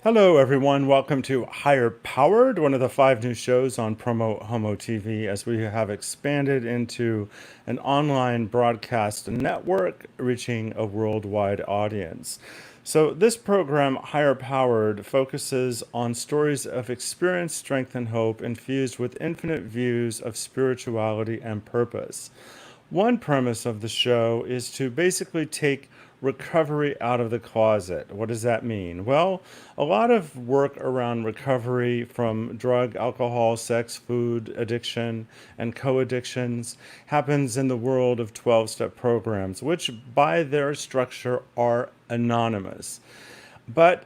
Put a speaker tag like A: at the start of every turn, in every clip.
A: Hello, everyone. Welcome to Higher Powered, one of the 5 new shows on PromoHomo.TV, as we have expanded into an online broadcast network reaching a worldwide audience. So, this program, Higher Powered, focuses on stories of experience, strength, and hope infused with infinite views of spirituality and purpose. One premise of the show is to basically take recovery out of the closet. What does that mean? Well, a lot of work around recovery from drug, alcohol, sex, food addiction, and co addictions happens in the world of 12-step programs, which by their structure are anonymous. But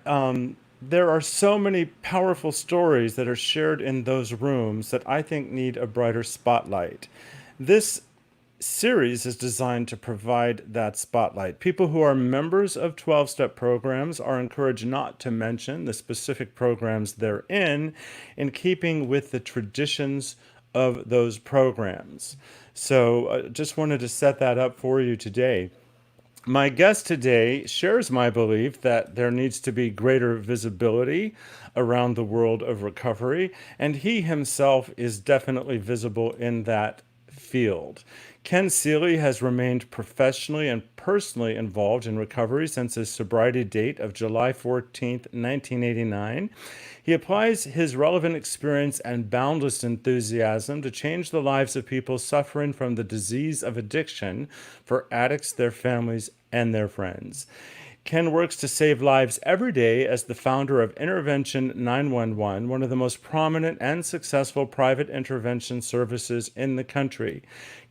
A: there are so many powerful stories that are shared in those rooms that I think need a brighter spotlight. This series is designed to provide that spotlight. People who are members of 12-step programs are encouraged not to mention the specific programs they're in keeping with the traditions of those programs. So just wanted to set that up for you today. My guest today shares my belief that there needs to be greater visibility around the world of recovery, and he himself is definitely visible in that field. Ken Seeley has remained professionally and personally involved in recovery since his sobriety date of July 14th, 1989. He applies his relevant experience and boundless enthusiasm to change the lives of people suffering from the disease of addiction for addicts, their families, and their friends. Ken works to save lives every day as the founder of Intervention911, one of the most prominent and successful private intervention services in the country.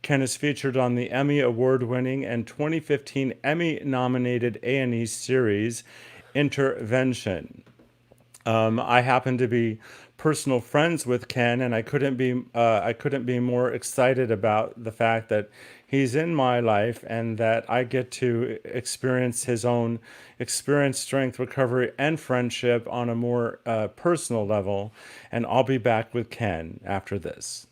A: Ken is featured on the Emmy Award-winning and 2015 Emmy-nominated A&E series, Intervention. I happen to be personal friends with Ken, and I couldn't be more excited about the fact that he's in my life and that I get to experience his own experience, strength, recovery, and friendship on a more personal level. And I'll be back with Ken after this.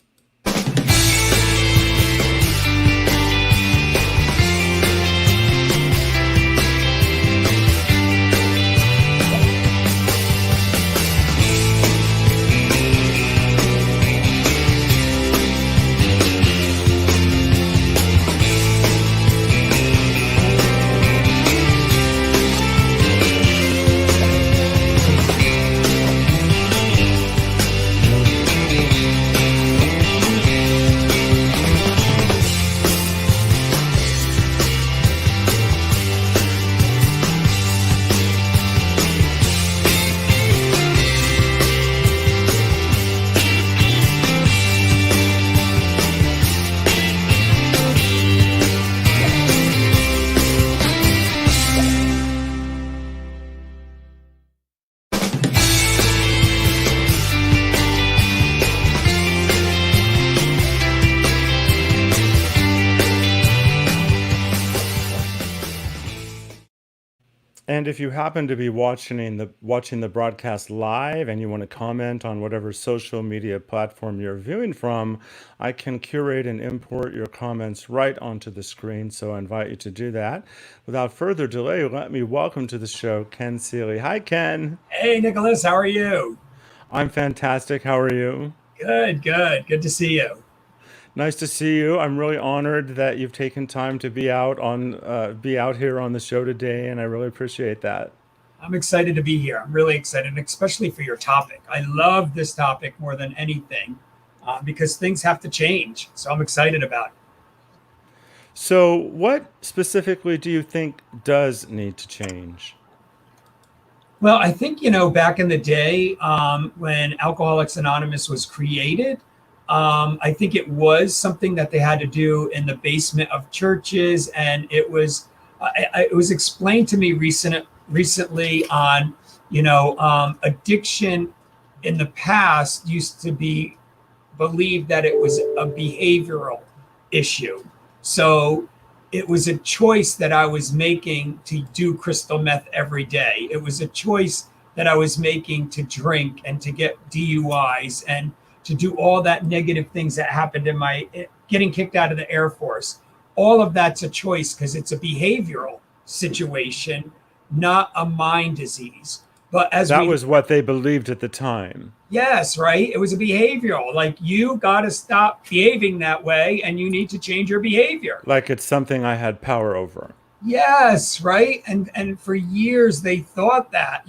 A: And if you happen to be watching the broadcast live and you want to comment on whatever social media platform you're viewing from, I can curate and import your comments right onto the screen. So I invite you to do that. Without further delay, let me welcome to the show Ken Seeley. Hi, Ken.
B: Hey, Nicholas, how are you?
A: I'm fantastic. How are you?
B: Good, good. Good to see you.
A: Nice to see you. I'm really honored that you've taken time to be out here on the show today, and I really appreciate that.
B: I'm excited to be here. I'm really excited, especially for your topic. I love this topic more than anything because things have to change. So I'm excited about it.
A: So, what specifically do you think does need to change?
B: Well, I think, back in the day when Alcoholics Anonymous was created, I think it was something that they had to do in the basement of churches. And it was explained to me recently on, addiction in the past used to be believed that it was a behavioral issue. So it was a choice that I was making to do crystal meth every day. It was a choice that I was making to drink and to get DUIs and to do all that negative things that happened in my getting kicked out of the Air Force. All of that's a choice because it's a behavioral situation, not a mind disease. But as
A: That
B: we
A: was what they believed at the time.
B: Yes, right. It was a behavioral. Like you got to stop behaving that way and you need to change your behavior.
A: Like it's something I had power over.
B: Yes, right. And for years they thought that,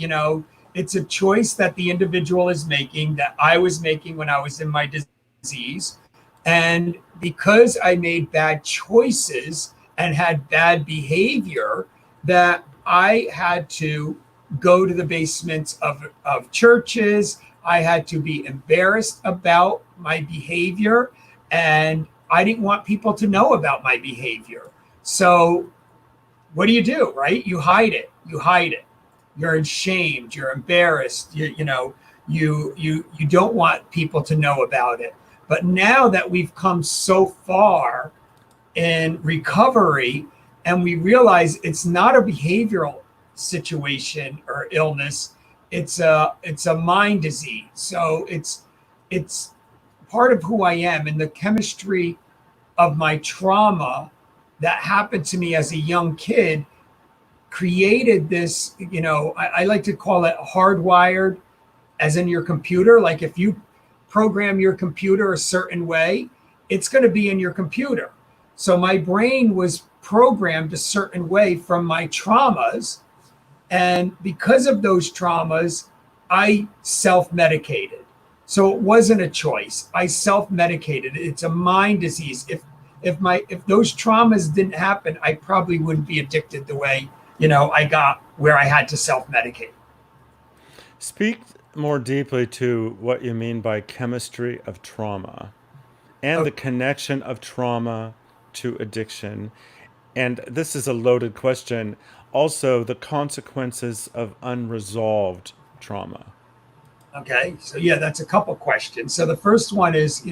B: it's a choice that the individual is making that I was making when I was in my disease. And because I made bad choices and had bad behavior, that I had to go to the basements of churches. I had to be embarrassed about my behavior. And I didn't want people to know about my behavior. So what do, right? You hide it. You hide it. You're ashamed. You're embarrassed. You don't want people to know about it. But now that we've come so far in recovery and we realize it's not a behavioral situation or illness, it's a mind disease. So it's part of who I am, and the chemistry of my trauma that happened to me as a young kid created this, I like to call it hardwired, as in your computer. Like if you program your computer a certain way, it's going to be in your computer. So my brain was programmed a certain way from my traumas. And because of those traumas, I self-medicated. So it wasn't a choice. I self-medicated. It's a mind disease. If those traumas didn't happen, I probably wouldn't be addicted the way, I got where I had to self-medicate.
A: Speak more deeply to what you mean by chemistry of trauma and the connection of trauma to addiction. And this is a loaded question. Also, the consequences of unresolved trauma.
B: Okay. So yeah, that's a couple questions. So the first one is,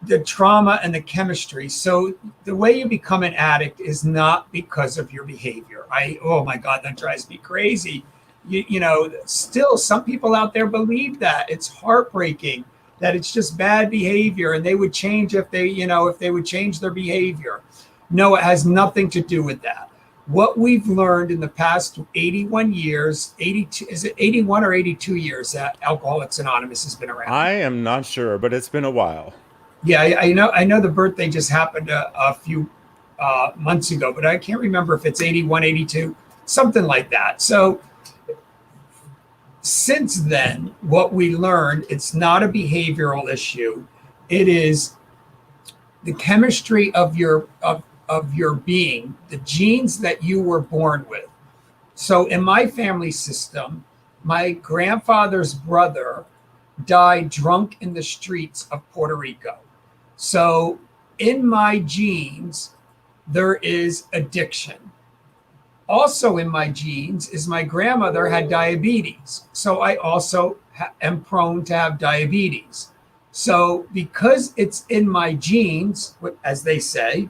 B: the trauma and the chemistry. So the way you become an addict is not because of your behavior. Oh my God, that drives me crazy. Still some people out there believe that. It's heartbreaking that it's just bad behavior and they would change if they would change their behavior. No, it has nothing to do with that. What we've learned in the past 81 years, 82, is it 81 or 82 years that Alcoholics Anonymous has been around?
A: I am not sure, but it's been a while.
B: Yeah, I know the birthday just happened a few months ago, but I can't remember if it's 81, 82, something like that. So since then, what we learned, it's not a behavioral issue. It is the chemistry of your being, the genes that you were born with. So in my family system, my grandfather's brother died drunk in the streets of Puerto Rico. So in my genes, there is addiction. Also in my genes is my grandmother had diabetes. So I also am prone to have diabetes. So because it's in my genes, as they say,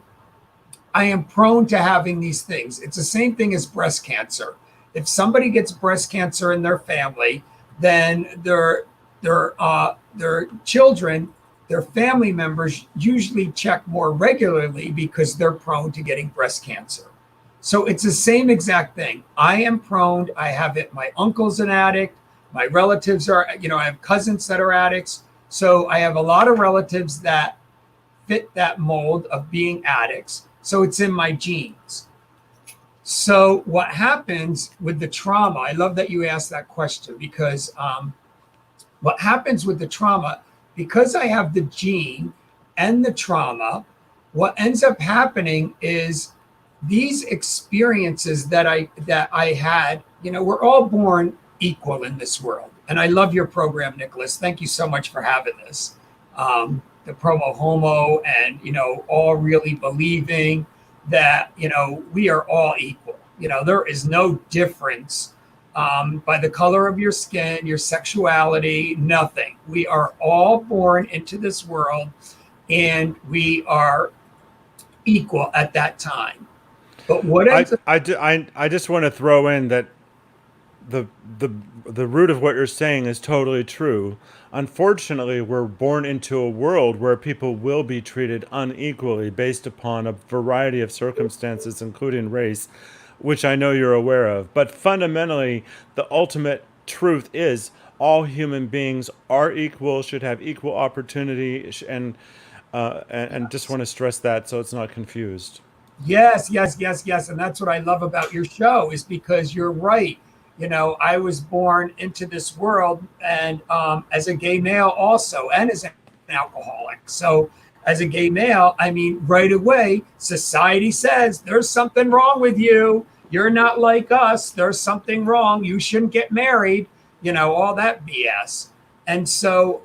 B: I am prone to having these things. It's the same thing as breast cancer. If somebody gets breast cancer in their family, then their children, their family members usually check more regularly because they're prone to getting breast cancer. So it's the same exact thing. I am prone. I have it. My uncle's an addict. My relatives are, I have cousins that are addicts. So I have a lot of relatives that fit that mold of being addicts. So it's in my genes. So what happens with the trauma, I love that you asked that question, because what happens with the trauma, because I have the gene and the trauma, what ends up happening is these experiences that I had, we're all born equal in this world. And I love your program, Nicholas. Thank you so much for having this. The PromoHomo, and, all really believing that, we are all equal. There is no difference by the color of your skin, your sexuality, nothing. We are all born into this world and we are equal at that time. But what ends up,
A: I just want to throw in that the root of what you're saying is totally true. Unfortunately, we're born into a world where people will be treated unequally based upon a variety of circumstances, including race. which I know you're aware of. But fundamentally, the ultimate truth is all human beings are equal, should have equal opportunity, and just want to stress that so it's not confused.
B: Yes, yes, yes, yes. And that's what I love about your show is because you're right. I was born into this world and as a gay male also, and as an alcoholic. So as a gay male, I mean, right away, society says there's something wrong with you. You're not like us. There's something wrong. You shouldn't get married, all that BS. And so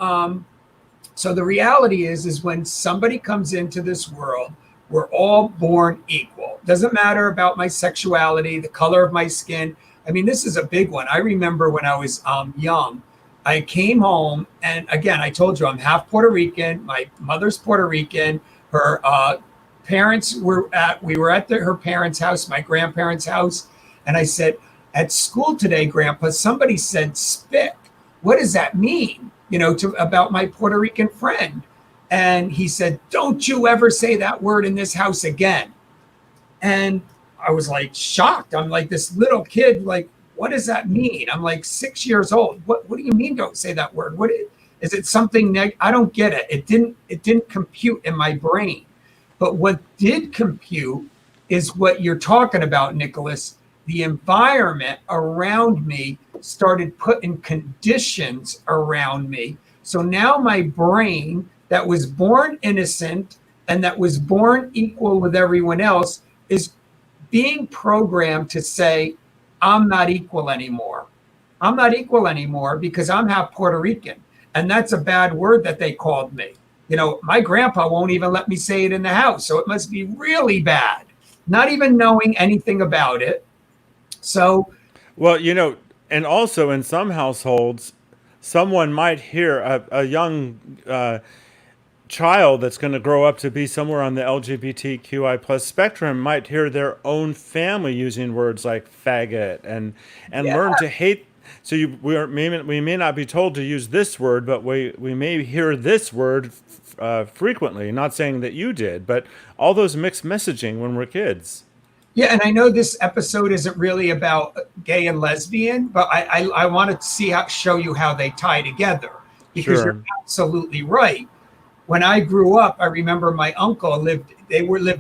B: the reality is when somebody comes into this world, we're all born equal. Doesn't matter about my sexuality, the color of my skin. I mean, this is a big one. I remember when I was young, I came home, and again, I told you I'm half Puerto Rican. My mother's Puerto Rican. Her parents we were at her parents' house, my grandparents' house, and I said, at school today, Grandpa, somebody said spick. What does that mean? About my Puerto Rican friend. And he said, don't you ever say that word in this house again. And I was like shocked. I'm like this little kid, like, what does that mean? I'm like 6 years old. What do you mean don't say that word? What is it something I don't get it. It didn't compute in my brain. But what did compute is what you're talking about, Nicholas. The environment around me started putting conditions around me. So now my brain that was born innocent and that was born equal with everyone else is being programmed to say, I'm not equal anymore. I'm not equal anymore because I'm half Puerto Rican. And that's a bad word that they called me. My grandpa won't even let me say it in the house. So it must be really bad, not even knowing anything about it. So,
A: Well, and also in some households, someone might hear a young child that's going to grow up to be somewhere on the LGBTQI plus spectrum might hear their own family using words like faggot and
B: yeah,
A: learn to hate. So we may not be told to use this word, but we may hear this word frequently. Not saying that you did, but all those mixed messaging when we're kids.
B: yeah, and I know this episode isn't really about gay and lesbian, but I want to show you how they tie together because you're
A: Sure.
B: absolutely right. When I grew up, I remember my uncle lived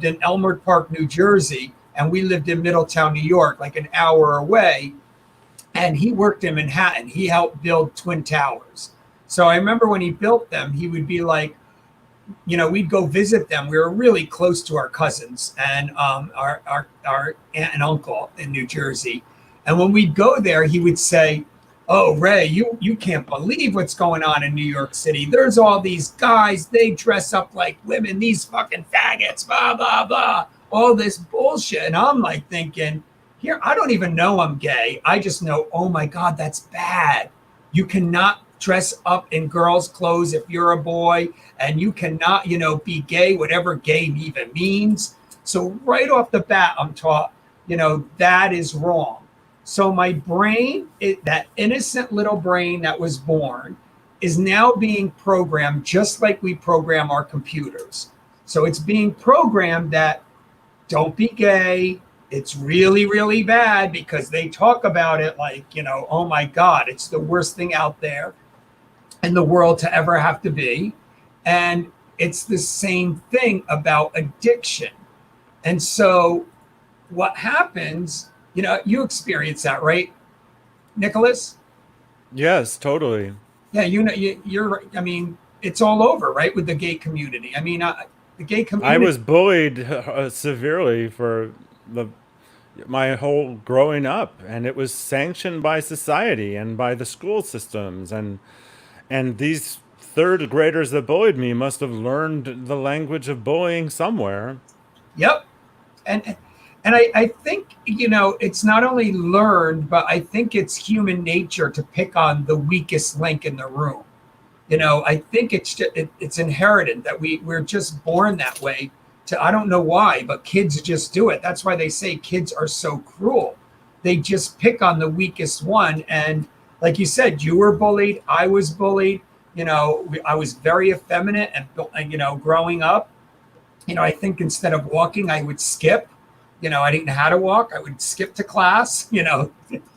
B: in Elmwood Park, New Jersey, and we lived in Middletown, New York, like an hour away. And he worked in Manhattan. He helped build Twin Towers. So I remember when he built them, he would be like, we'd go visit them. We were really close to our cousins and our aunt and uncle in New Jersey. And when we'd go there, he would say, oh, Ray, you can't believe what's going on in New York City. There's all these guys. They dress up like women, these fucking faggots, blah, blah, blah, all this bullshit. And I'm like thinking, here, I don't even know I'm gay. I just know, oh my God, that's bad. You cannot dress up in girls' clothes if you're a boy, and you cannot, be gay, whatever gay even means. So right off the bat, I'm taught, that is wrong. So my brain, that innocent little brain that was born, is now being programmed just like we program our computers. So it's being programmed that don't be gay. It's really, really bad because they talk about it like, oh my God, it's the worst thing out there in the world to ever have to be. And it's the same thing about addiction. And so what happens, you experience that, right, Nicholas?
A: Yes, totally.
B: Yeah, you're. I mean, it's all over, right, with the gay community. I mean, the gay
A: I
B: community.
A: was bullied severely for the my whole growing up, and it was sanctioned by society and by the school systems, and these third graders that bullied me must have learned the language of bullying somewhere.
B: Yep, and I think it's not only learned, but I think it's human nature to pick on the weakest link in the room. I think it's inherited that we're just born that way. I don't know why, but kids just do it. That's why they say kids are so cruel. They just pick on the weakest one. And like you said, you were bullied. I was bullied. I was very effeminate, and growing up, I think instead of walking, I would skip. I didn't know how to walk. I would skip to class,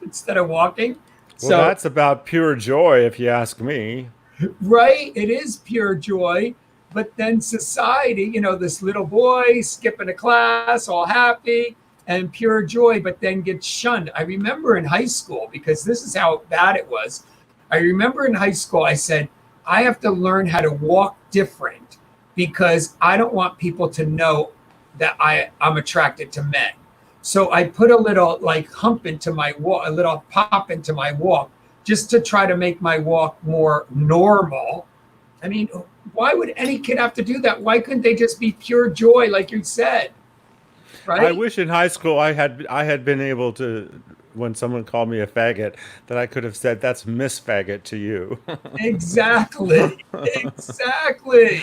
B: instead of walking.
A: Well,
B: So,
A: that's about pure joy, if you ask me.
B: right, it is pure joy. But then society, this little boy skipping a class, all happy and pure joy, but then gets shunned. I remember in high school, because this is how bad it was. I remember in high school, I said, I have to learn how to walk different because I don't want people to know that I'm attracted to men. So I put a little like hump into my walk, a little pop into my walk, just to try to make my walk more normal. I mean, why would any kid have to do that? Why couldn't they just be pure joy, like you said,
A: I
B: right?
A: wish in high school I had been able to, when someone called me a faggot, that I could have said that's Miss Faggot to you.
B: Exactly. Exactly.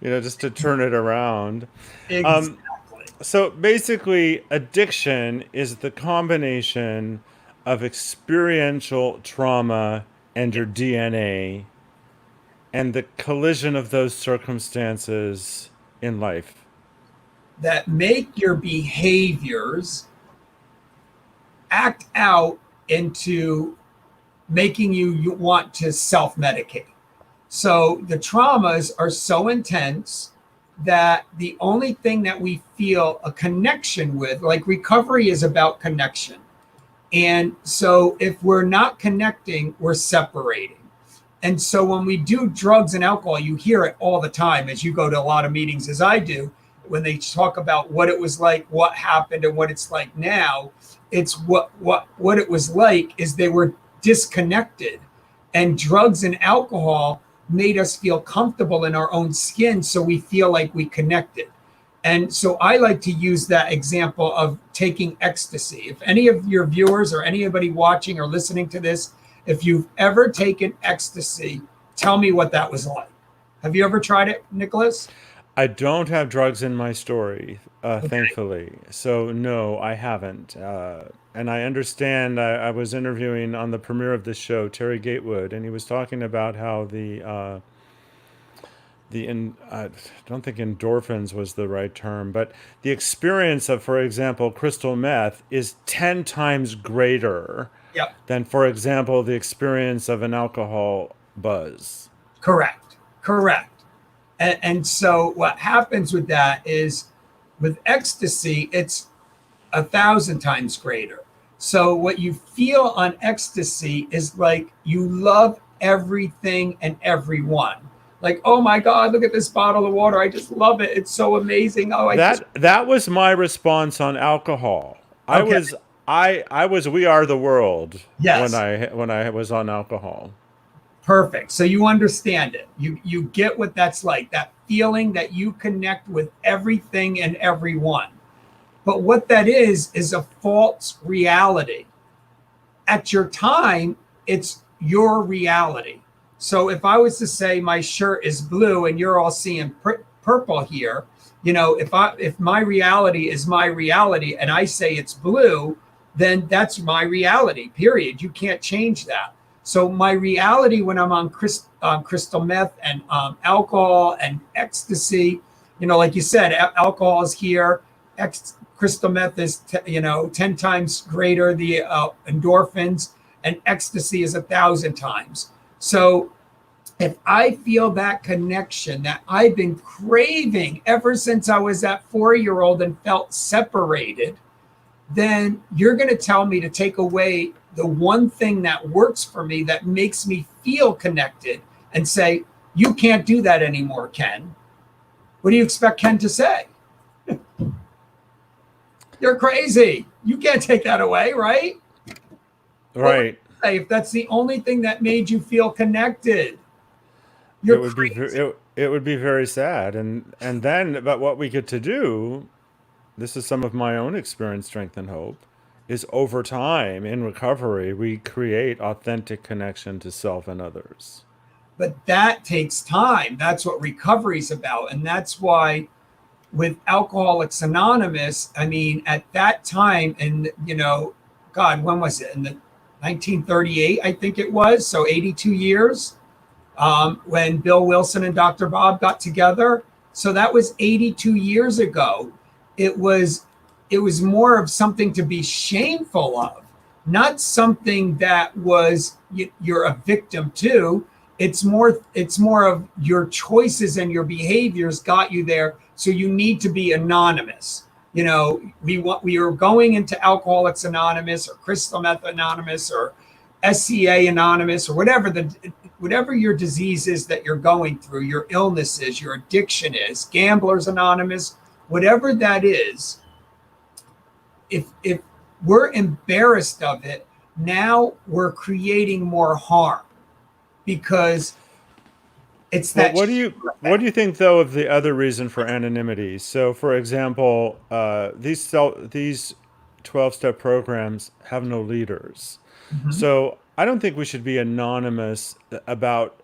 A: Just to turn it around.
B: Exactly.
A: So basically, addiction is the combination of experiential trauma and your DNA and the collision of those circumstances in life.
B: That make your behaviors act out into making you want to self medicate. So the traumas are so intense that the only thing that we feel a connection with, like recovery is about connection. And so if we're not connecting, we're separating. And so when we do drugs and alcohol, you hear it all the time as you go to a lot of meetings, as I do, when they talk about what it was like, what happened, and what it's like now. It's what it was like is they were disconnected, and drugs and alcohol made us feel comfortable in our own skin, so we feel like we connected. And so I like to use that example of taking ecstasy. If any of your viewers or anybody watching or listening to this, if you've ever taken ecstasy, tell me what that was like. Have you ever tried it, Nicholas?
A: I don't have drugs in my story,
B: Okay.
A: thankfully. So, no, I haven't. And I understand I was interviewing on the premiere of this show Terry Gatewood, and he was talking about how I don't think endorphins was the right term, but the experience of, for example, crystal meth is 10 times greater
B: Yep.
A: than, for example, the experience of an alcohol buzz.
B: Correct. Correct. And so what happens with that is with ecstasy, it's 1,000 times greater. So what you feel on ecstasy is like you love everything and everyone. Like, oh my God, look at this bottle of water. I just love it. It's so amazing. Oh, I just
A: That was my response on alcohol. I
B: okay.
A: was I was We Are the World when
B: Yes.
A: I was on alcohol.
B: Perfect. So you understand it. You get what that's like. That feeling that you connect with everything and everyone. But what that is a false reality. At your time, it's your reality. So if I was to say my shirt is blue and you're all seeing purple here, if my reality is my reality and I say it's blue, then that's my reality. Period. You can't change that. So my reality when I'm on crystal meth and alcohol and ecstasy, like you said, alcohol is here. Crystal meth is 10 times greater, the endorphins, and ecstasy is 1,000 times. So if I feel that connection that I've been craving ever since I was that 4-year old and felt separated, then you're going to tell me to take away the one thing that works for me that makes me feel connected and say, you can't do that anymore, Ken. What do you expect Ken to say? You're crazy. You can't take that away, right? What would
A: Right.
B: you say if that's the only thing that made you feel connected?
A: It
B: You're
A: would be
B: crazy.
A: it would be very sad, and then, but what we get to do, this is some of my own experience, strength and hope, is over time in recovery we create authentic connection to self and others.
B: But that takes time. That's what recovery is about. And that's why with Alcoholics Anonymous, I mean, at that time, and God, when was it? In the 1938, I think it was. So 82 years when Bill Wilson and Dr. Bob got together. So that was 82 years ago. It was it was more of something to be shameful of, not something that was you're a victim to. It's more of your choices and your behaviors got you there, so you need to be anonymous. We are going into Alcoholics Anonymous or Crystal Meth Anonymous or SCA Anonymous or whatever your disease is that you're going through, your illness is, your addiction is, Gamblers Anonymous, whatever that is. If we're embarrassed of it, now we're creating more harm, because it's that.
A: What do you think though of the other reason for anonymity? So, for example, these 12-step programs have no leaders.
B: Mhm.
A: So I don't think we should be anonymous about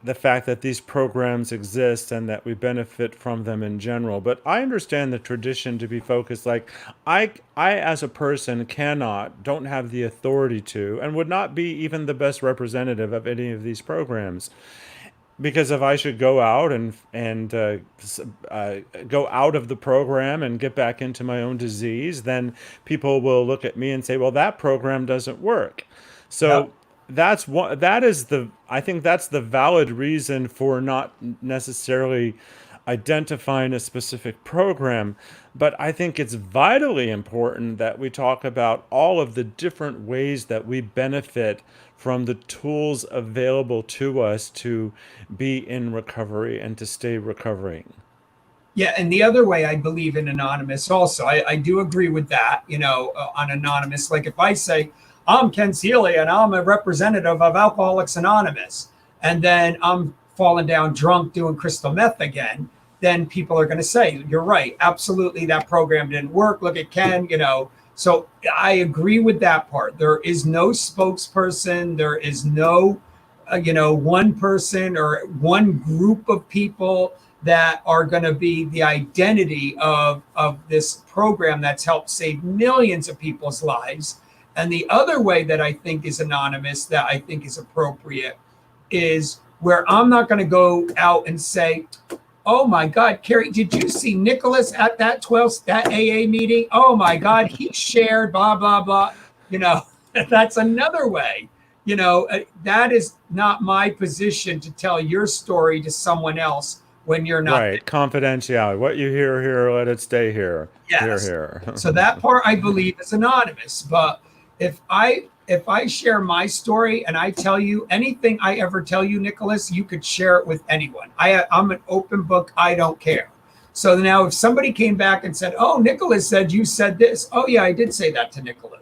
A: the fact that these programs exist and that we benefit from them in general. But I understand the tradition to be focused like I as a person don't have the authority to, and would not be even the best representative of any of these programs. Because if I should go out and go out of the program and get back into my own disease, then people will look at me and say, "Well, that program doesn't work."
B: Yep.
A: So I think that's the valid reason for not necessarily identifying a specific program. But I think it's vitally important that we talk about all of the different ways that we benefit from the tools available to us to be in recovery and to stay recovering.
B: Yeah, and the other way, I believe in Anonymous also. I do agree with that, on Anonymous. Like if I say, I'm Ken Seeley and I'm a representative of Alcoholics Anonymous, and then I'm falling down drunk doing crystal meth again, then people are going to say, you're right. Absolutely, that program didn't work. Look at Ken. So I agree with that part. There is no spokesperson. There is no, one person or one group of people that are going to be the identity of this program that's helped save millions of people's lives. And the other way that I think is anonymous, that I think is appropriate, is where I'm not going to go out and say, oh my God, Carrie, did you see Nicholas at that AA meeting? Oh my God, he shared blah, blah, blah. That's another way. That is not my position to tell your story to someone else when you're not there.
A: Right. Confidentiality. What you hear here, let it stay here. Here,
B: Yes.
A: here.
B: So that part I believe is anonymous. But if I share my story and I tell you anything I ever tell you, Nicholas, you could share it with anyone. I'm an open book. I don't care. So now if somebody came back and said, oh, Nicholas said you said this. Oh, yeah, I did say that to Nicholas.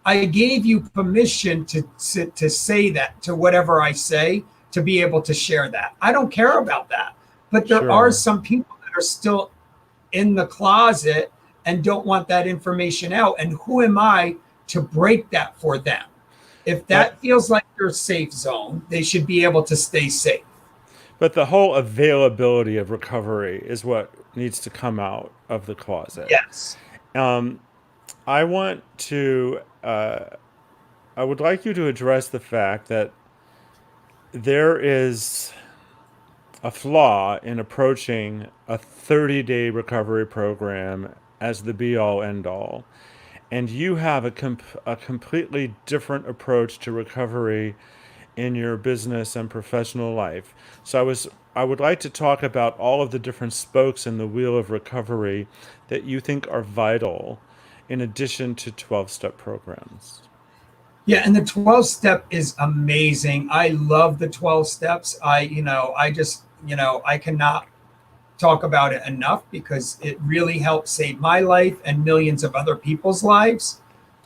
B: I gave you permission to say that, to whatever I say, to be able to share that. I don't care about that. But there are
A: Sure.
B: some people that are still in the closet and don't want that information out. And who am I to break that for them? If
A: But
B: that feels like their safe zone, they should be able to stay safe.
A: but the whole availability of recovery is what needs to come out of the closet.
B: Yes.
A: Um, I want to. I would like you to address the fact that there is a flaw in approaching a 30-day recovery program as the be all end all. And you have a completely different approach to recovery in your business and professional life. So I would like to talk about all of the different spokes in the wheel of recovery that you think are vital in addition to 12-step programs.
B: Yeah, and the 12 step is amazing. I love the 12 steps. I cannot talk about it enough because it really helped save my life and millions of other people's lives.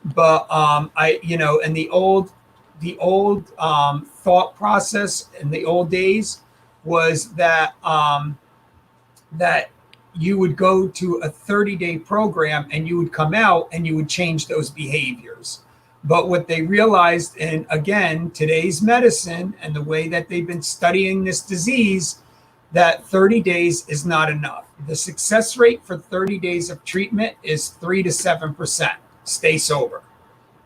B: But and the old thought process in the old days was that you would go to a 30-day program and you would come out and you would change those behaviors. But what they realized, and again, today's medicine and the way that they've been studying this disease, that 30 days is not enough. The success rate for 30 days of treatment is 3 to 7%. Stay sober.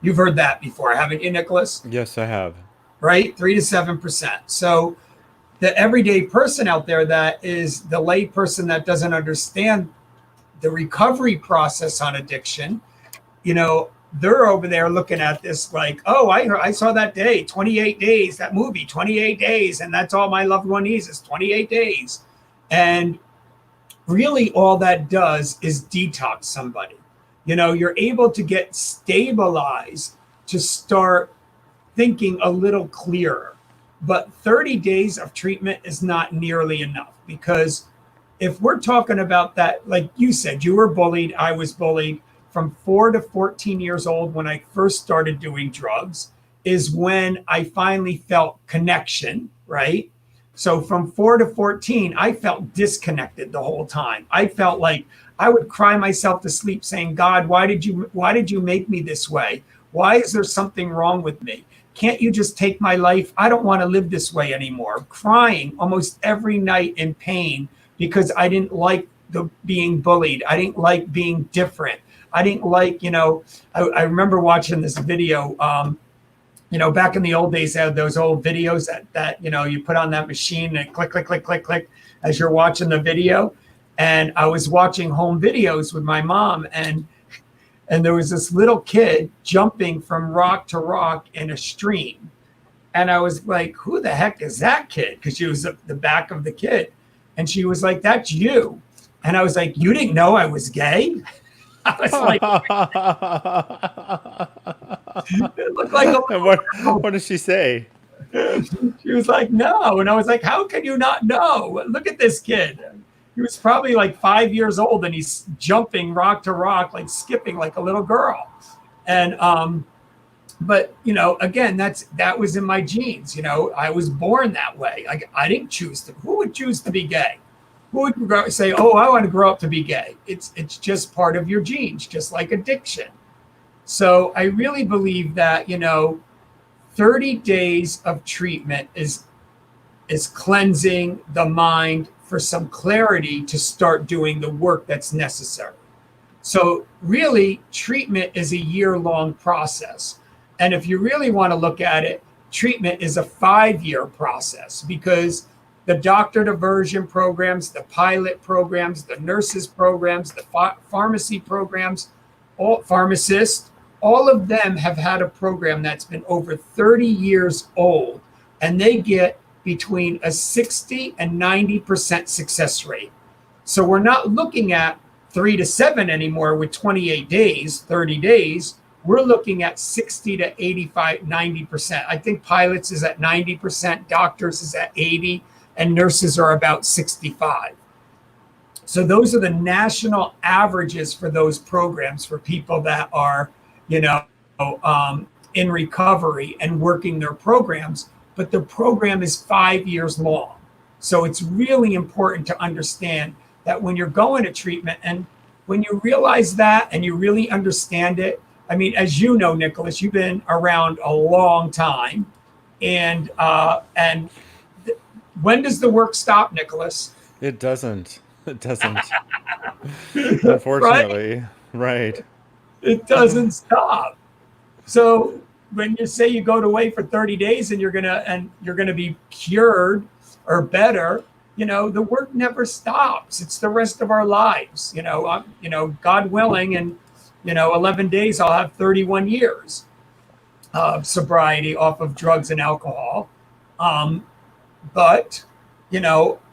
B: You've heard that before, haven't you, Nicholas?
A: Yes, I have.
B: Right? 3 to 7%. So the everyday person out there, that is the lay person that doesn't understand the recovery process on addiction, you know, they're over there looking at this like, oh, I saw that day, 28 days, that movie, 28 days. And that's all my loved one needs is 28 days. And really all that does is detox somebody. You know, you're able to get stabilized to start thinking a little clearer. But 30 days of treatment is not nearly enough, because if we're talking about that, like you said, you were bullied, I was bullied from 4 to 14 years old when I first started doing drugs, is when I finally felt connection, right? So from 4 to 14, I felt disconnected the whole time. I felt like I would cry myself to sleep saying, God, why did you make me this way? Why is there something wrong with me? Can't you just take my life? I don't want to live this way anymore. Crying almost every night in pain because I didn't like the being bullied. I didn't like being different. I didn't like, I remember watching this video, back in the old days, they had those old videos that you put on that machine and click, click, click, click, click as you're watching the video. And I was watching home videos with my mom, and there was this little kid jumping from rock to rock in a stream. And I was like, who the heck is that kid? Because she was at the back of the kid. And she was like, that's you. And I was like, you didn't know I was gay? I was like, it looked like a
A: And what did she say?
B: She was like, no. And I was like, how can you not know? Look at this kid. He was probably like 5 years old and he's jumping rock to rock, like skipping like a little girl. And, but again, that was in my genes. I was born that way. I didn't choose to. Who would choose to be gay? Who would say, oh, I want to grow up to be gay? It's just part of your genes, just like addiction. So I really believe that, 30 days of treatment is cleansing the mind for some clarity to start doing the work that's necessary. So really, treatment is a year-long process. And if you really want to look at it, treatment is a 5-year process, because the doctor diversion programs, the pilot programs, the nurses programs, the pharmacy programs, all pharmacists, all of them have had a program that's been over 30 years old, and they get between a 60 and 90% success rate. So we're not looking at 3 to 7 anymore with 28 days, 30 days. We're looking at 60 to 85, 90%. I think pilots is at 90%, doctors is at 80, and nurses are about 65. So those are the national averages for those programs for people that are, in recovery and working their programs. But the program is 5 years long. So it's really important to understand that when you're going to treatment, and when you realize that and you really understand it, I mean, as you know, Nicholas, you've been around a long time. And when does the work stop, Nicholas?
A: It doesn't. It doesn't. Unfortunately. Right.
B: It doesn't stop. So when you say you go away for 30 days and you're gonna be cured or better, the work never stops. It's the rest of our lives. God willing, and 11 days I'll have 31 years of sobriety off of drugs and alcohol. But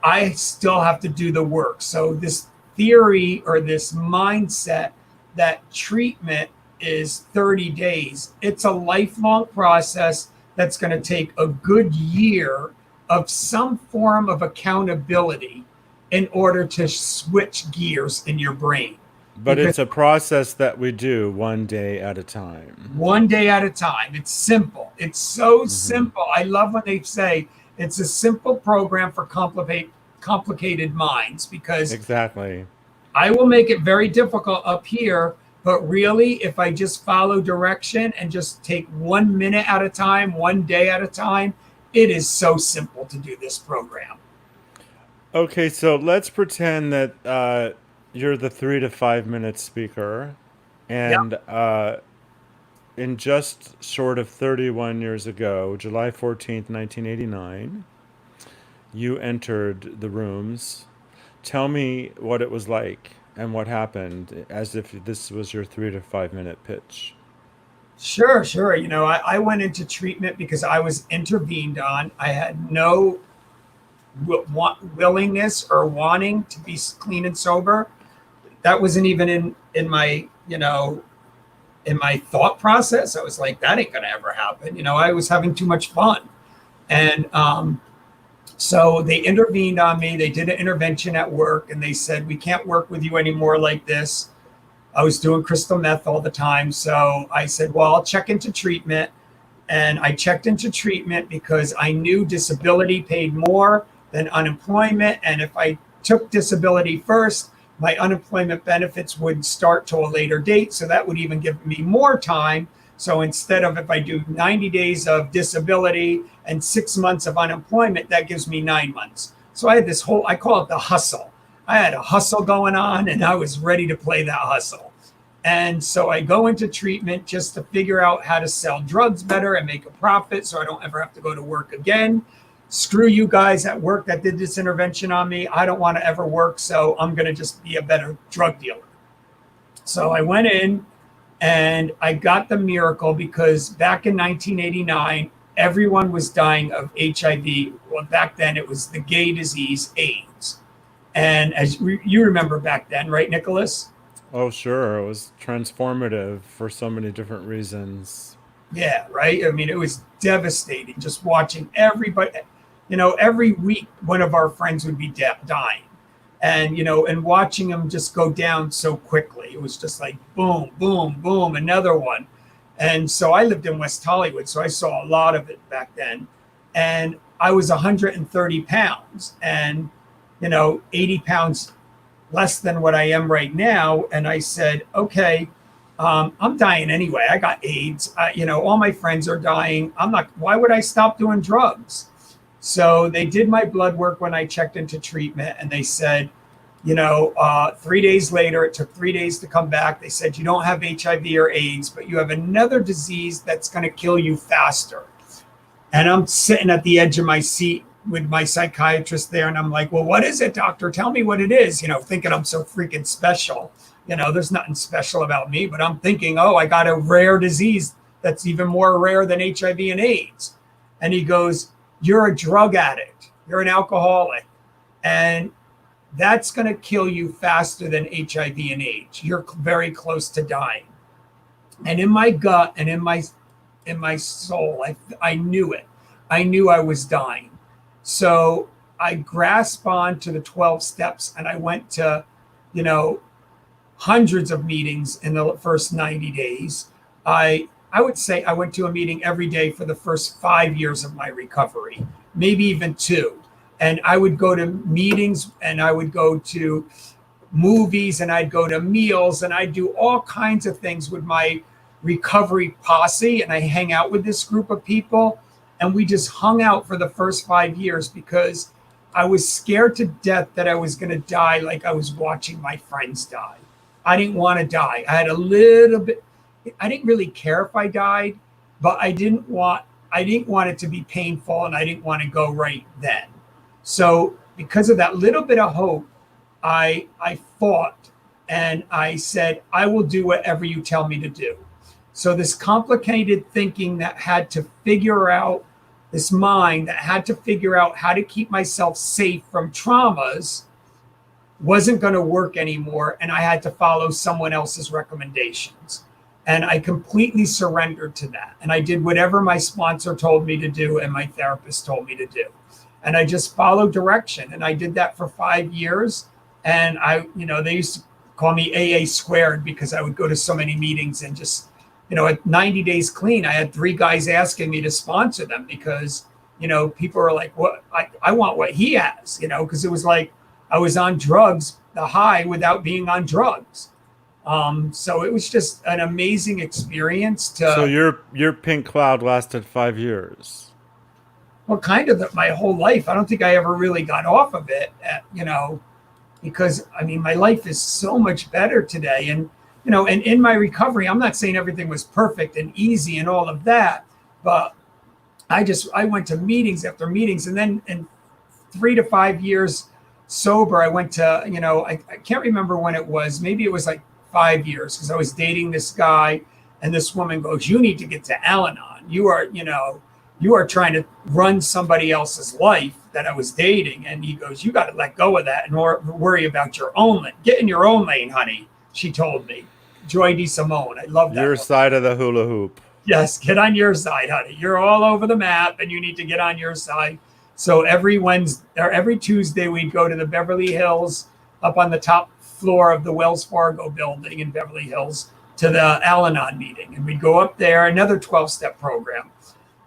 B: I still have to do the work. So this theory or this mindset that treatment is 30 days, it's a lifelong process that's going to take a good year of some form of accountability in order to switch gears in your brain.
A: But it's a process that we do one day at a time.
B: One day at a time. It's simple. It's so simple. I love when they say it's a simple program for complicated minds, because
A: exactly,
B: I will make it very difficult up here. But really, if I just follow direction and just take 1 minute at a time, 1 day at a time, it is so simple to do this program.
A: Okay, so let's pretend that you're the 3 to 5 minute speaker, and in just short of 31 years ago, July 14th, 1989, you entered the rooms. Tell me what it was like and what happened, as if this was your 3 to 5 minute pitch.
B: Sure, sure. I went into treatment because I was intervened on. I had no willingness or wanting to be clean and sober. That wasn't even in my, in my thought process. I was like, that ain't gonna ever happen. I was having too much fun. And so they intervened on me. They did an intervention at work and they said, we can't work with you anymore like this. I was doing crystal meth all the time. So I said, well, I'll check into treatment. And I checked into treatment because I knew disability paid more than unemployment. And if I took disability first, my unemployment benefits would start to a later date. So that would even give me more time. So instead of, if I do 90 days of disability and 6 months of unemployment, that gives me 9 months. So I had this whole, I call it the hustle. I had a hustle going on and I was ready to play that hustle. And so I go into treatment just to figure out how to sell drugs better and make a profit so I don't ever have to go to work again. Screw you guys at work that did this intervention on me. I don't want to ever work, so I'm going to just be a better drug dealer. So I went in and I got the miracle because back in 1989, everyone was dying of HIV. Well, back then it was the gay disease, AIDS. And as you remember back then, right, Nicholas?
A: Oh, sure. It was transformative for so many different reasons.
B: Yeah, right. I mean, it was devastating just watching everybody. Every week one of our friends would be dying, and watching them just go down so quickly. It was just like boom, boom, boom, another one. And so I lived in West Hollywood, so I saw a lot of it back then. And I was 130 pounds, and 80 pounds less than what I am right now. And I said, okay, I'm dying anyway. I got AIDS. All my friends are dying. Why would I stop doing drugs? So they did my blood work when I checked into treatment and they said, 3 days later, it took 3 days to come back. They said, you don't have HIV or AIDS, but you have another disease that's going to kill you faster. And I'm sitting at the edge of my seat with my psychiatrist there. And I'm like, well, what is it, doctor? Tell me what it is, thinking I'm so freaking special. There's nothing special about me, but I'm thinking, oh, I got a rare disease that's even more rare than HIV and AIDS. And he goes, you're a drug addict. You're an alcoholic. And that's going to kill you faster than HIV and AIDS. You're very close to dying. And in my gut and in my soul, I knew it. I knew I was dying. So I grasped on to the 12 steps and I went to, hundreds of meetings in the first 90 days. I would say I went to a meeting every day for the first 5 years of my recovery, maybe even 2. And I would go to meetings and I would go to movies and I'd go to meals and I'd do all kinds of things with my recovery posse. And I hang out with this group of people. And we just hung out for the first 5 years because I was scared to death that I was going to die like I was watching my friends die. I didn't want to die. I had a little bit, I didn't really care if I died, but I didn't want it to be painful and I didn't want to go right then. So because of that little bit of hope, I fought and I said, I will do whatever you tell me to do. So this complicated thinking that had to figure out, this mind that had to figure out how to keep myself safe from traumas wasn't going to work anymore. And I had to follow someone else's recommendations. And I completely surrendered to that. And I did whatever my sponsor told me to do and my therapist told me to do. And I just followed direction. And I did that for 5 years. And they used to call me AA squared because I would go to so many meetings and just, at 90 days clean, I had 3 guys asking me to sponsor them because, people are like, what? I want what he has, because it was like I was on drugs, the high without being on drugs. So it was just an amazing experience.
A: So your pink cloud lasted 5 years.
B: Well, kind of my whole life. I don't think I ever really got off of it, because my life is so much better today. And, and in my recovery, I'm not saying everything was perfect and easy and all of that, but I went to meetings after meetings. And then in 3 to 5 years, sober, I went to, I can't remember when it was. Maybe it was like 5 years, because I was dating this guy, and this woman goes, "You need to get to Al-Anon. You are trying to run somebody else's life," that I was dating. And he goes, "You got to let go of that and worry about your own lane. Get in your own lane, honey," she told me. Joy DeSimone. I love that.
A: Your side of the hula hoop.
B: Yes, get on your side, honey. You're all over the map, and you need to get on your side. So every Wednesday or every Tuesday, we'd go to the Beverly Hills, up on the top floor of the Wells Fargo building in Beverly Hills, to the Al-Anon meeting. And we'd go up there, another 12-step program.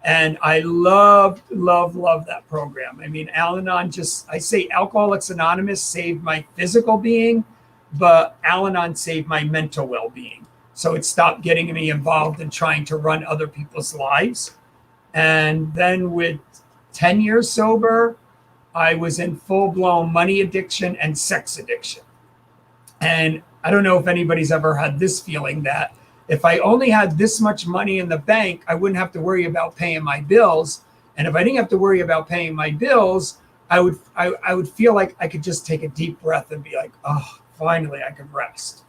B: And I loved that program. I mean, Al-Anon I say Alcoholics Anonymous saved my physical being, but Al-Anon saved my mental well-being. So it stopped getting me involved in trying to run other people's lives. And then with 10 years sober, I was in full-blown money addiction and sex addiction. And I don't know if anybody's ever had this feeling that if I only had this much money in the bank, I wouldn't have to worry about paying my bills. And if I didn't have to worry about paying my bills, I would feel like I could just take a deep breath and be like, "Oh, finally I could rest."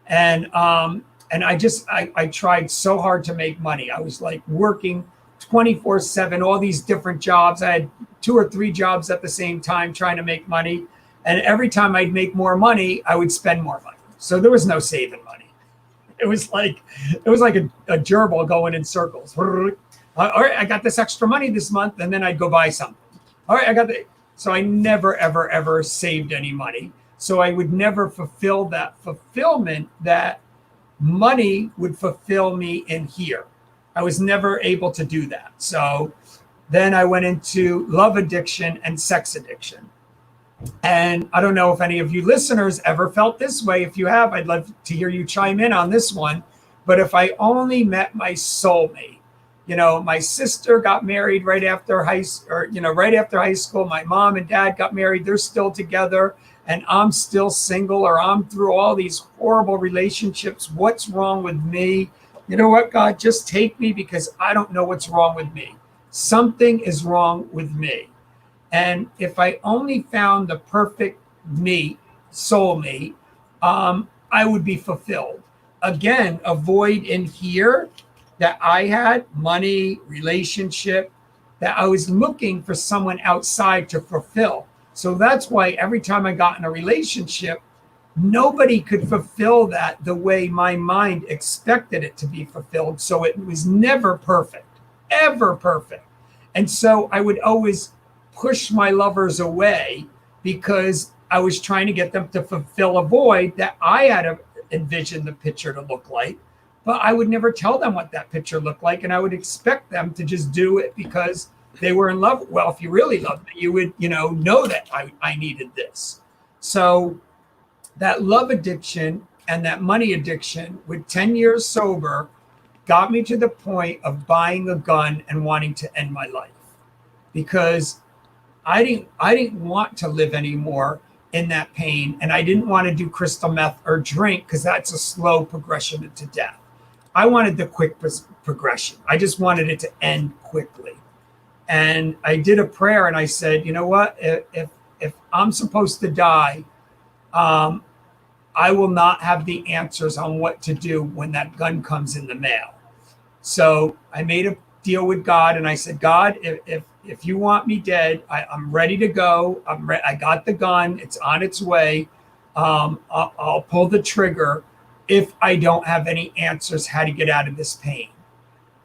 B: And I tried so hard to make money. I was like working 24/7, all these different jobs. I had 2 or 3 jobs at the same time trying to make money. And every time I'd make more money, I would spend more money. So there was no saving money. It was like a gerbil going in circles. All right, I got this extra money this month, and then I'd go buy something. All right, so I never, ever, ever saved any money. So I would never fulfill that fulfillment that money would fulfill me in here. I was never able to do that. So then I went into love addiction and sex addiction. And I don't know if any of you listeners ever felt this way. If you have, I'd love to hear you chime in on this one. But if I only met my soulmate, my sister got married right after high school. My mom and dad got married. They're still together, and I'm still single, or I'm through all these horrible relationships. What's wrong with me? You know what, God, just take me, because I don't know what's wrong with me. Something is wrong with me. And if I only found the perfect soulmate, I would be fulfilled. Again, a void in here that I had, money, relationship, that I was looking for someone outside to fulfill. So that's why every time I got in a relationship, nobody could fulfill that the way my mind expected it to be fulfilled. So it was never perfect, ever perfect. And so I would always push my lovers away, because I was trying to get them to fulfill a void that I had envisioned the picture to look like. But I would never tell them what that picture looked like. And I would expect them to just do it because they were in love. Well, if you really loved me, you would, know that I needed this. So that love addiction and that money addiction with 10 years sober got me to the point of buying a gun and wanting to end my life, because I didn't want to live anymore in that pain. And I didn't want to do crystal meth or drink, because that's a slow progression to death. I wanted the quick progression. I just wanted it to end quickly. And I did a prayer, and I said, you know what, if I'm supposed to die, I will not have the answers on what to do when that gun comes in the mail. So I made a deal with God, and I said, God, if you want me dead, I'm ready to go. I got the gun. It's on its way. I'll pull the trigger if I don't have any answers how to get out of this pain.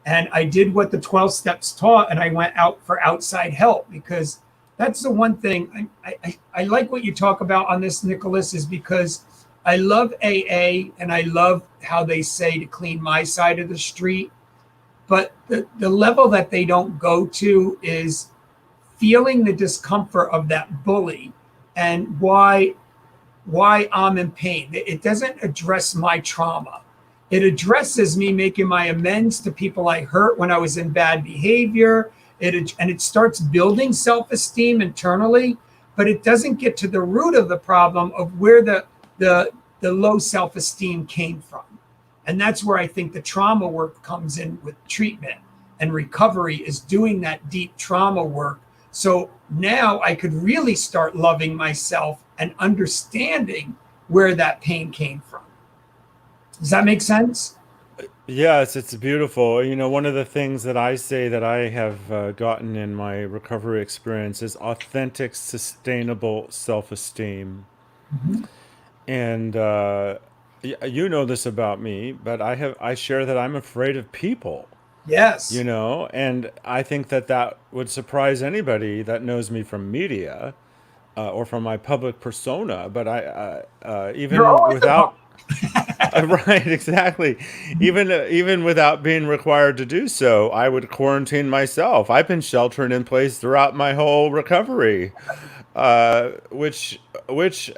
B: And I did what the 12 steps taught, and I went out for outside help, because that's the one thing I like what you talk about on this, Nicholas, is because I love AA, and I love how they say to clean my side of the street. But the level that they don't go to is feeling the discomfort of that bully and why I'm in pain. It doesn't address my trauma. It addresses me making my amends to people I hurt when I was in bad behavior. It starts building self-esteem internally, but it doesn't get to the root of the problem of where the low self-esteem came from. And that's where I think the trauma work comes in with treatment and recovery, is doing that deep trauma work. So now I could really start loving myself and understanding where that pain came from. Does that make sense?
A: Yes, it's beautiful. You know, one of the things that I say that I have gotten in my recovery experience is authentic, sustainable self-esteem.
B: Mhm.
A: And you know this about me, but I share that I'm afraid of people, you
B: Yes.
A: know, and I think that that would surprise anybody that knows me from media or from my public persona. But
B: You're
A: even
B: always a
A: without right, exactly. Even without being required to do so, I would quarantine myself. I've been sheltering in place throughout my whole recovery, which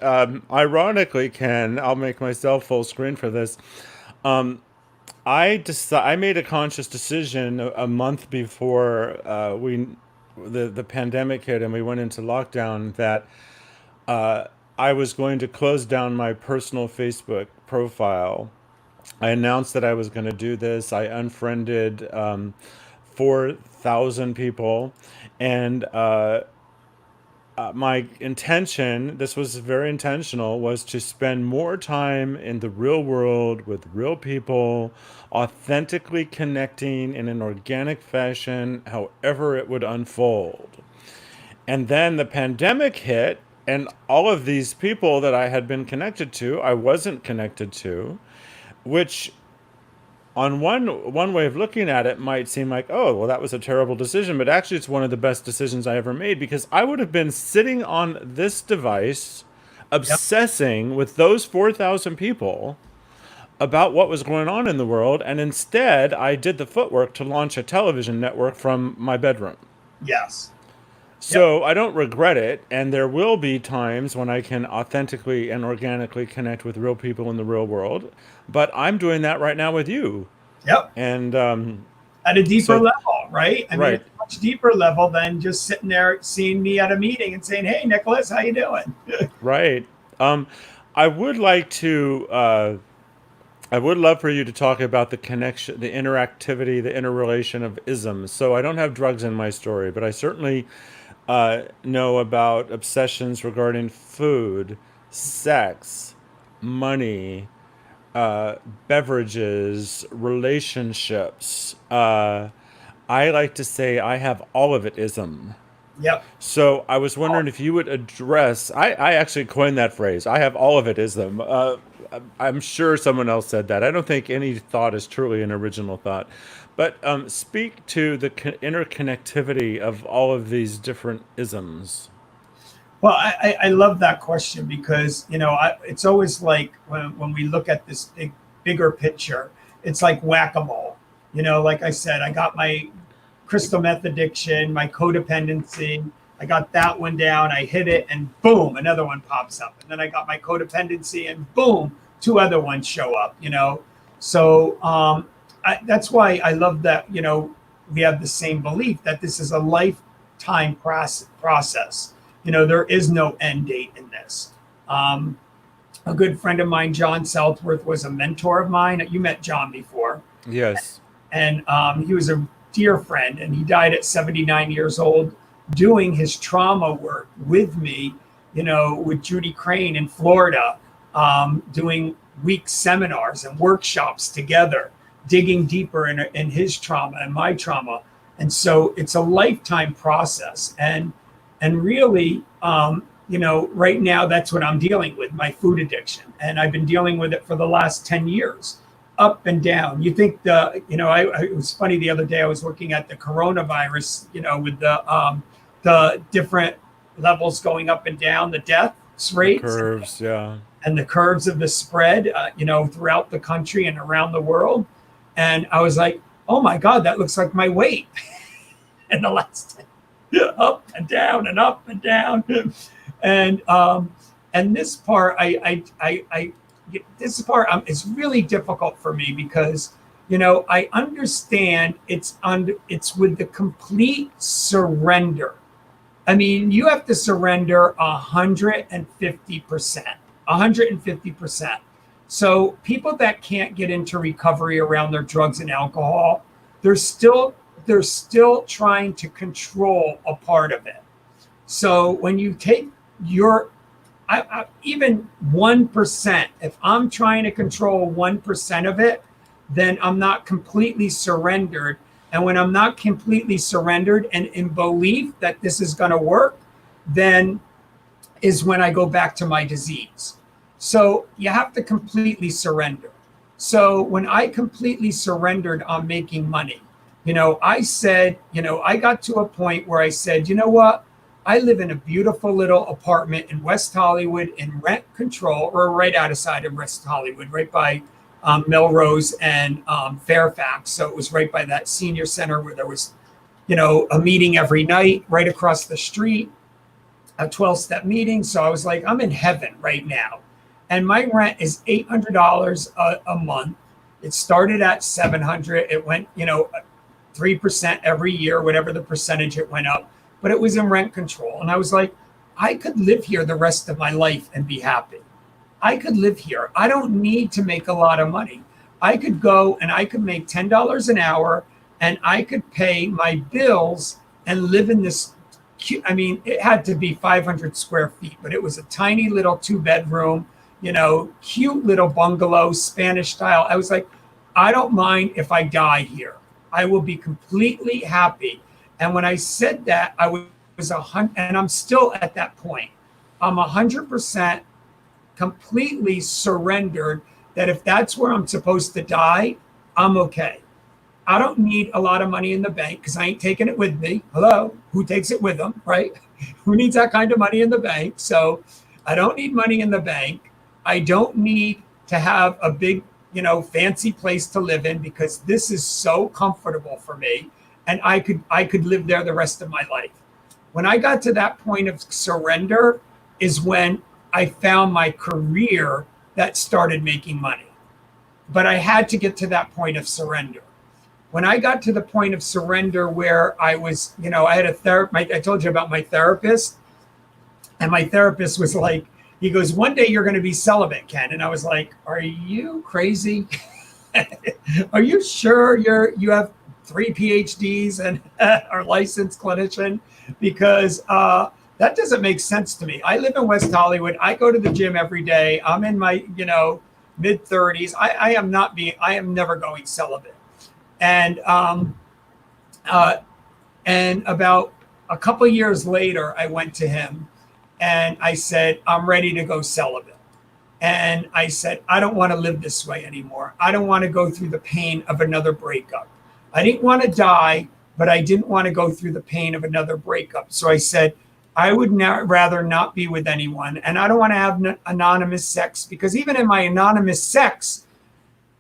A: ironically, Ken, I'll make myself full screen for this. I made a conscious decision a month before the pandemic hit and we went into lockdown that I was going to close down my personal Facebook profile. I announced that I was going to do this. I unfriended 4,000 people. And my intention, this was very intentional, was to spend more time in the real world with real people, authentically connecting in an organic fashion, however it would unfold. And then the pandemic hit, and all of these people that I had been connected to, I wasn't connected to, which on one way of looking at it might seem like, oh, well, that was a terrible decision, but actually it's one of the best decisions I ever made because I would have been sitting on this device
B: Yep.
A: obsessing with those 4,000 people about what was going on in the world, and instead I did the footwork to launch a television network from my bedroom.
B: Yes. Yep.
A: So I don't regret it, and there will be times when I can authentically and organically connect with real people in the real world. But I'm doing that right now with you,
B: Yep.
A: and
B: At a deeper
A: so
B: level, right? I mean,
A: right,
B: it's a much deeper level than just sitting there seeing me at a meeting and saying, "Hey, Nicholas, how you doing?"
A: right. Um, I would like to. I would love for you to talk about the connection, the interactivity, the interrelation of isms. So I don't have drugs in my story, but I certainly know about obsessions regarding food, sex, money, uh, beverages, relationships. I like to say I have all of it ism.
B: Yep.
A: So I was wondering if you would address. I actually coined that phrase. I have all of it ism. I'm sure someone else said that. I don't think any thought is truly an original thought. But speak to the interconnectivity of all of these different isms.
B: Well, I love that question because it's always like when we look at this bigger picture, it's like whack-a-mole. Like I said, I got my crystal meth addiction, my codependency. I got that one down. I hit it, and boom, another one pops up. And then I got my codependency, and boom, two other ones show up. So that's why I love that. We have the same belief that this is a lifetime process. There is no end date in this. A good friend of mine, John Southworth, was a mentor of mine. You met John before.
A: Yes.
B: And he was a dear friend, and he died at 79 years old doing his trauma work with me, with Judy Crane in Florida, doing week seminars and workshops together, digging deeper in his trauma and my trauma. And so it's a lifetime process. And really, right now, that's what I'm dealing with, my food addiction. And I've been dealing with it for the last 10 years, up and down. You think it was funny the other day, I was looking at the coronavirus, with the different levels going up and down, the deaths
A: The
B: rates
A: curves, yeah.
B: and the curves of the spread, throughout the country and around the world. And I was like, oh my God, that looks like my weight in the last 10 up and down and up and down. And this part, this part is really difficult for me because, I understand it's with the complete surrender. I mean, you have to surrender 150%, 150%. So people that can't get into recovery around their drugs and alcohol, they're still trying to control a part of it. So when you take your, even 1%, if I'm trying to control 1% of it, then I'm not completely surrendered. And when I'm not completely surrendered and in belief that this is going to work, then is when I go back to my disease. So you have to completely surrender. So when I completely surrendered on making money, I said, I got to a point where I said, you know what? I live in a beautiful little apartment in West Hollywood in rent control, or right outside of West Hollywood, right by Melrose and Fairfax. So it was right by that senior center where there was, a meeting every night right across the street, a 12-step meeting. So I was like, I'm in heaven right now. And my rent is $800 a month. It started at 700. It went, 3% every year, whatever the percentage it went up, but it was in rent control. And I was like, I could live here the rest of my life and be happy. I could live here. I don't need to make a lot of money. I could go and I could make $10 an hour and I could pay my bills and live in this. I mean, it had to be 500 square feet, but it was a tiny little 2-bedroom, cute little bungalow, Spanish style. I was like, I don't mind if I die here. I will be completely happy. And when I said that, I was 100, and I'm still at that point. I'm 100% completely surrendered that if that's where I'm supposed to die, I'm okay. I don't need a lot of money in the bank because I ain't taking it with me. Hello, who takes it with them, right? Who needs that kind of money in the bank? So I don't need money in the bank. I don't need to have a big, fancy place to live in because this is so comfortable for me, and I could live there the rest of my life. When I got to that point of surrender is when I found my career that started making money. But I had to get to that point of surrender. When I got to the point of surrender where I was, I had a therapist, I told you about my therapist, and my therapist was like, he goes, one day you're going to be celibate, Ken. And I was like, are you crazy? Are you sure you have 3 PhDs and are licensed clinician? Because that doesn't make sense to me. I live in West Hollywood. I go to the gym every day. I'm in my, mid 30s. I am never going celibate. And about a couple of years later, I went to him and I said, I'm ready to go celibate. And I said, I don't want to live this way anymore. I don't want to go through the pain of another breakup. I didn't want to die, but I didn't want to go through the pain of another breakup. So I said, I would rather not be with anyone. And I don't want to have anonymous sex, because even in my anonymous sex,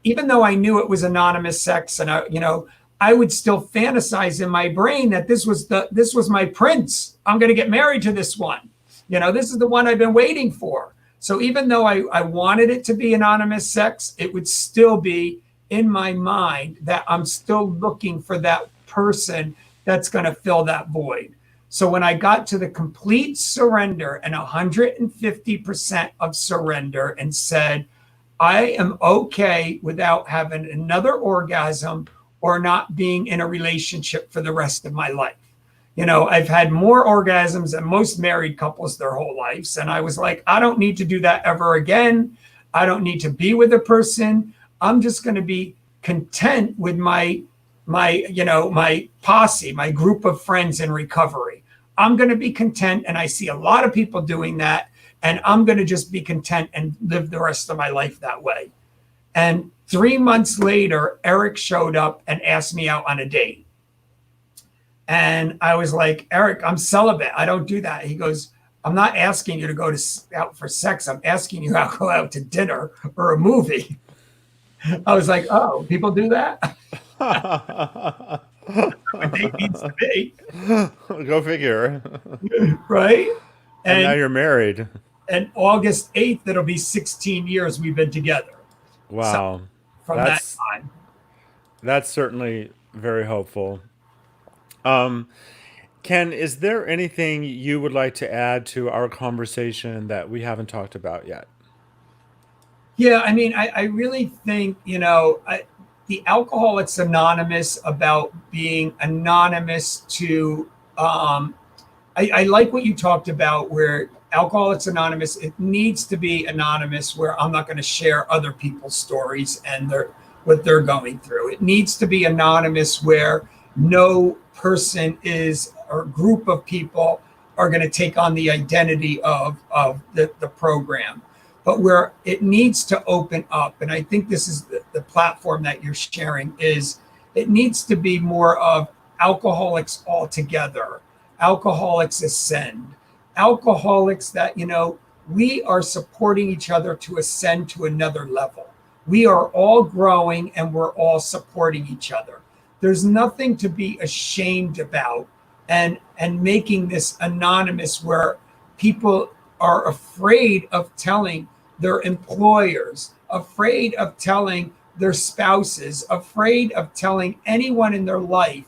B: even though I knew it was anonymous sex, and I would still fantasize in my brain that this was my prince. I'm going to get married to this one. This is the one I've been waiting for. So even though I wanted it to be anonymous sex, it would still be in my mind that I'm still looking for that person that's going to fill that void. So when I got to the complete surrender and 150% of surrender and said, I am okay without having another orgasm or not being in a relationship for the rest of my life. I've had more orgasms than most married couples their whole lives. And I was like, I don't need to do that ever again. I don't need to be with a person. I'm just going to be content with my posse, my group of friends in recovery. I'm going to be content. And I see a lot of people doing that. And I'm going to just be content and live the rest of my life that way. And 3 months later, Eric showed up and asked me out on a date. And I was like, Eric, I'm celibate. I don't do that. He goes, I'm not asking you to go out for sex. I'm asking you to go out to dinner or a movie. I was like, oh, people do that? What a date needs to be.
A: Go figure.
B: Right?
A: And now you're married.
B: And August 8th, it'll be 16 years we've been together.
A: Wow.
B: So, from that time.
A: That's certainly very hopeful. Ken, is there anything you would like to add to our conversation that we haven't talked about yet?
B: Yeah, I mean, I really think, the Alcoholics Anonymous about being anonymous to I like what you talked about where Alcoholics Anonymous, it needs to be anonymous where I'm not going to share other people's stories and what they're going through. It needs to be anonymous where no person is or group of people are going to take on the identity of the program. But where it needs to open up, and I think this is the platform that you're sharing, is it needs to be more of alcoholics all together, alcoholics ascend, alcoholics that, we are supporting each other to ascend to another level. We are all growing and we're all supporting each other. There's nothing to be ashamed about, and making this anonymous where people are afraid of telling their employers, afraid of telling their spouses, afraid of telling anyone in their life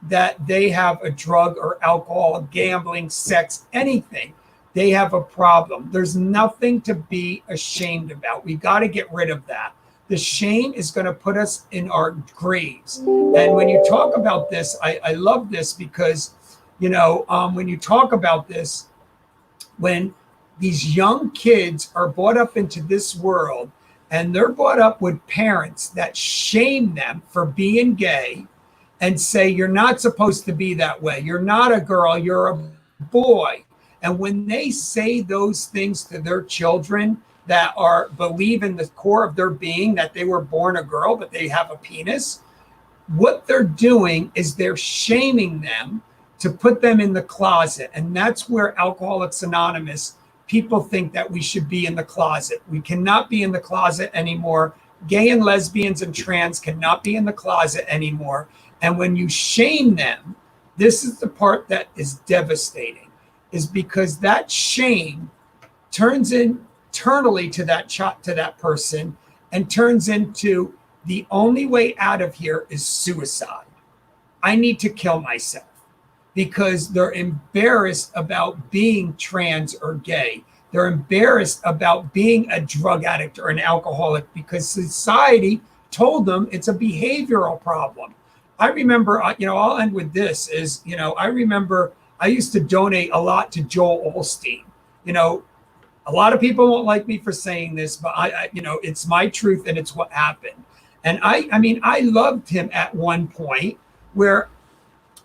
B: that they have a drug or alcohol, gambling, sex, anything. They have a problem. There's nothing to be ashamed about. We got to get rid of that. The shame is going to put us in our graves. And when you talk about this, I love this because, when you talk about this, when these young kids are brought up into this world and they're brought up with parents that shame them for being gay and say, you're not supposed to be that way. You're not a girl, you're a boy. And when they say those things to their children that are believe in the core of their being that they were born a girl, but they have a penis, what they're doing is they're shaming them to put them in the closet. And that's where Alcoholics Anonymous, people think that we should be in the closet. We cannot be in the closet anymore. Gay and lesbians and trans cannot be in the closet anymore. And when you shame them, this is the part that is devastating, is because that shame turns internally to that person and turns into the only way out of here is suicide. I need to kill myself because they're embarrassed about being trans or gay. They're embarrassed about being a drug addict or an alcoholic because society told them it's a behavioral problem. I remember, I'll end with this is, I remember I used to donate a lot to Joel Osteen. A lot of people won't like me for saying this, but it's my truth and it's what happened. And I loved him at one point where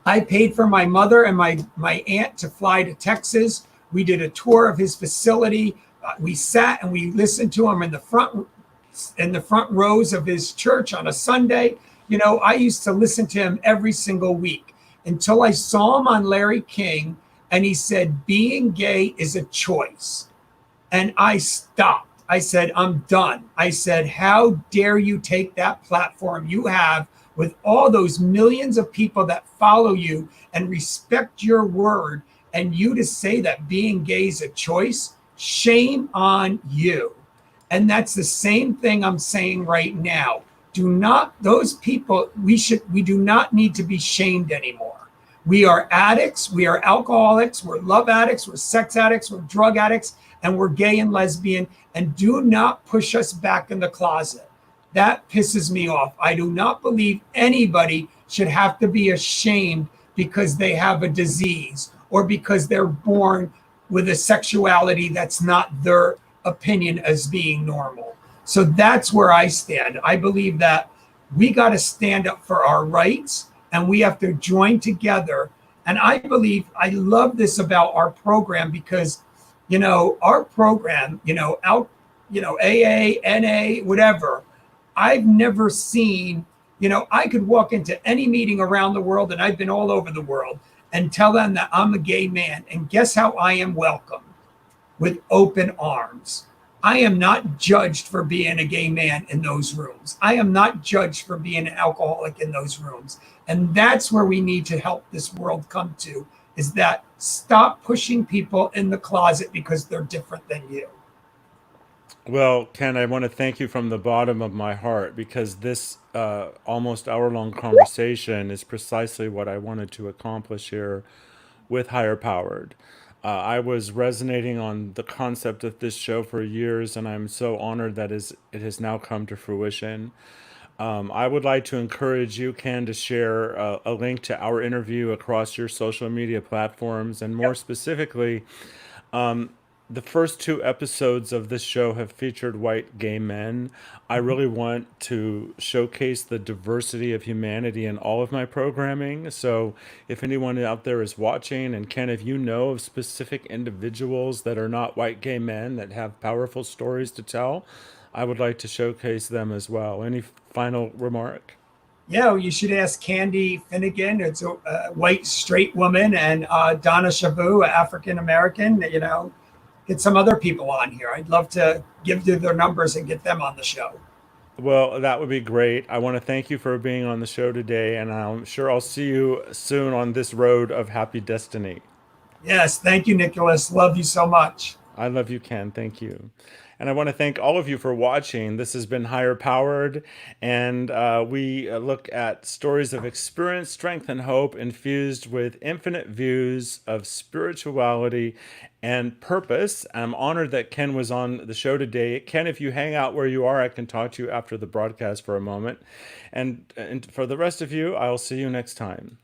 B: I paid for my mother and my aunt to fly to Texas. We did a tour of his facility. We sat and we listened to him in the front rows of his church on a Sunday. I used to listen to him every single week until I saw him on Larry King and he said, being gay is a choice. And I stopped. I said, I'm done. I said, how dare you take that platform you have with all those millions of people that follow you and respect your word, and you to say that being gay is a choice? Shame on you. And that's the same thing I'm saying right now. Those people, we do not need to be shamed anymore. We are addicts, we are alcoholics, we're love addicts, we're sex addicts, we're drug addicts, and we're gay and lesbian, and do not push us back in the closet. That pisses me off. I do not believe anybody should have to be ashamed because they have a disease or because they're born with a sexuality that's not their opinion as being normal. So that's where I stand. I believe that we got to stand up for our rights and we have to join together. And I love this about our program because, our program, AA, NA, whatever, I've never seen, I could walk into any meeting around the world, and I've been all over the world, and tell them that I'm a gay man. And guess how I am welcomed? With open arms. I am not judged for being a gay man in those rooms. I am not judged for being an alcoholic in those rooms. And that's where we need to help this world come to, is that stop pushing people in the closet because they're different than you.
A: Well, Ken, I want to thank you from the bottom of my heart because this almost hour-long conversation is precisely what I wanted to accomplish here with Higher Powered. I was resonating on the concept of this show for years, and I'm so honored that it has now come to fruition. I would like to encourage you, Ken, to share a link to our interview across your social media platforms. And more
B: Yep.
A: specifically, the first two episodes of this show have featured white gay men. I
B: Mhm.
A: really want to showcase the diversity of humanity in all of my programming. So, if anyone out there is watching, and Ken, if you know of specific individuals that are not white gay men that have powerful stories to tell, I would like to showcase them as well. Any final remark?
B: Yeah, well, you should ask Candy Finnegan. It's a white straight woman, and Donna Shavu, African American. Get some other people on here. I'd love to give you their numbers and get them on the show.
A: Well, that would be great. I want to thank you for being on the show today, and I'm sure I'll see you soon on this road of happy destiny.
B: Yes, thank you, Nicholas. Love you so much.
A: I love you, Ken. Thank you. And I want to thank all of you for watching. This has been Higher Powered, and we look at stories of experience, strength, and hope infused with infinite views of spirituality and purpose. I'm honored that Ken was on the show today. Ken, if you hang out where you are, I can talk to you after the broadcast for a moment. And for the rest of you, I'll see you next time.